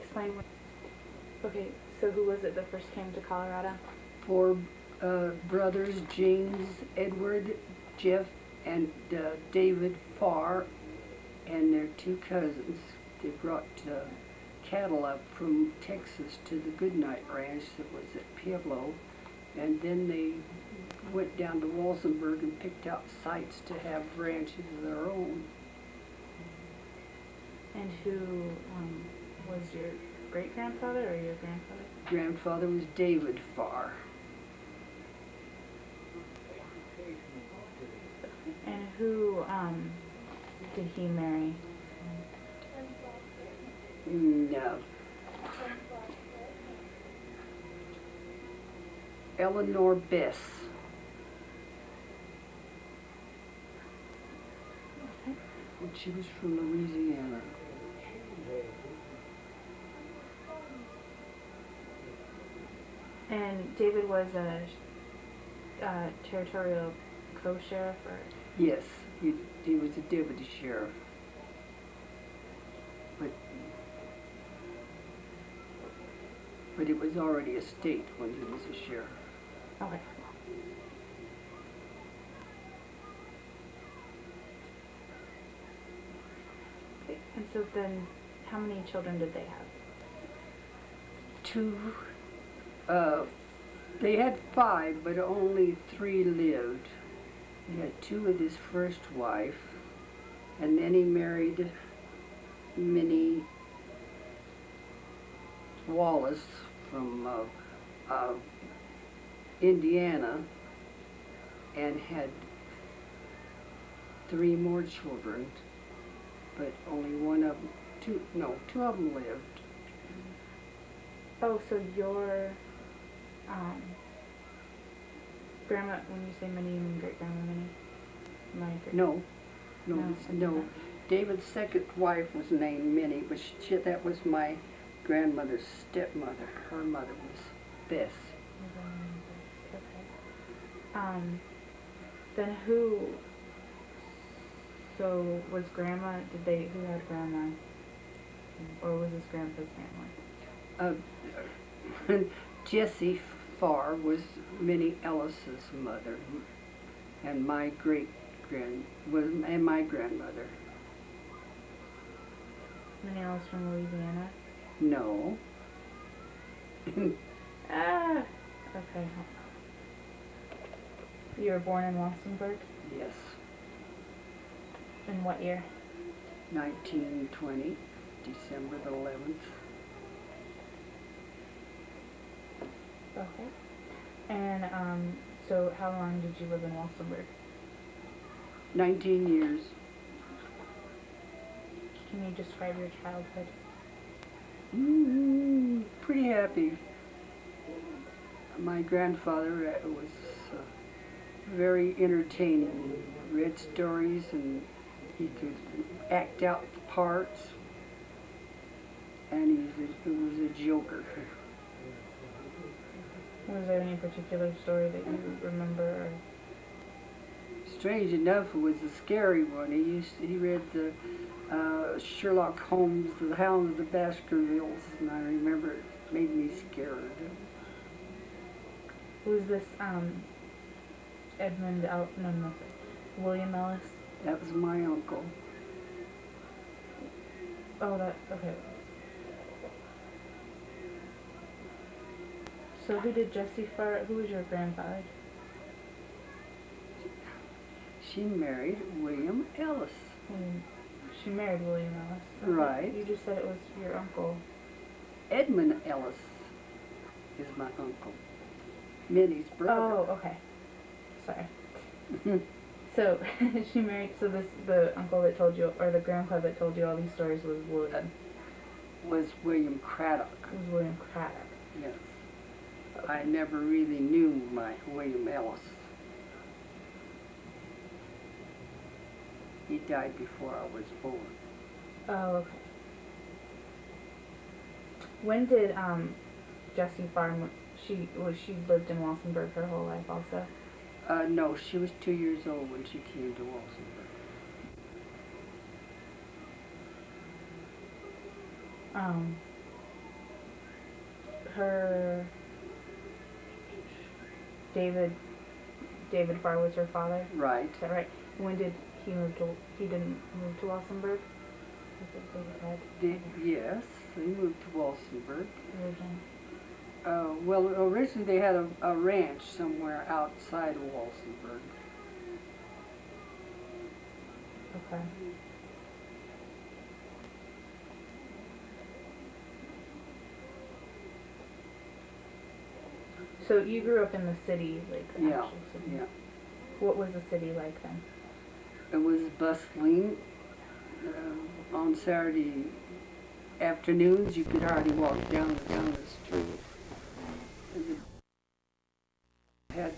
explain what... Okay, so who was it that first came to Colorado? Four brothers, James, Edward, Jeff, and David Farr, and their two cousins. They brought cattle up from Texas to the Goodnight Ranch that was at Pueblo, and then they went down to Walsenberg and picked out sites to have ranches of their own. And who was your great-grandfather or your grandfather? Grandfather was David Farr. And who did he marry? No. Eleanor Bess. Okay. And she was from Louisiana. And David was a territorial co-sheriff, or? Yes, he was a deputy sheriff. But it was already a state when he was a sheriff. Okay. Okay. And so then, how many children did they have? Two. They had 5, but only 3 lived. He had 2 with his first wife, and then he married Minnie Wallace from Indiana, and had 3 more children, but only two of them lived. Oh, so your grandma, when you say Minnie, you mean great-grandma Minnie? No. David's second wife was named Minnie, but that was my grandmother's stepmother. Her mother was Bess. Okay. Then who? So was grandma? Who had grandma? Or was this grandpa's family? Jessie Farr was Minnie Ellis's mother, and my grandmother. Minnie Ellis from Louisiana? No. Okay. You were born in Walsenberg? Yes. In what year? 1920, December the 11th. Okay. And so how long did you live in Walsenberg? 19 years. Can you describe your childhood? Pretty happy. My grandfather was very entertaining. He read stories and he could act out the parts, and he was a joker. Was there any particular story that you remember? Strange enough, it was a scary one. He read the Sherlock Holmes, The Hound of the Baskervilles, and I remember it made me scared. Who's this William Ellis? That was my uncle. Oh, okay. So who did Jessie Farr, who was your grandfather? She married William Ellis. She married William Ellis. Okay. Right. You just said it was your uncle. Edmund Ellis is my uncle. Minnie's brother. Oh, okay. Sorry. So she married. So the uncle that told you, or the grandpa that told you all these stories was William. Was William Craddock. It was William Craddock. Yes. I never really knew my William Ellis. He died before I was born. Oh, okay. When did Jessie Farr? She lived in Walsenberg her whole life also? No, she was 2 years old when she came to Walsenberg. her David Farr was her father. Right. Is that right? When did he move to? He didn't move to Walsenberg. Yes, they moved to Walsenberg. Originally. Well, originally they had a ranch somewhere outside of Walsenberg. Okay. So you grew up in the city, like the Yeah, actual city. yeah. What was the city like then? It was bustling. On Saturday afternoons, you could hardly walk down the street. And it had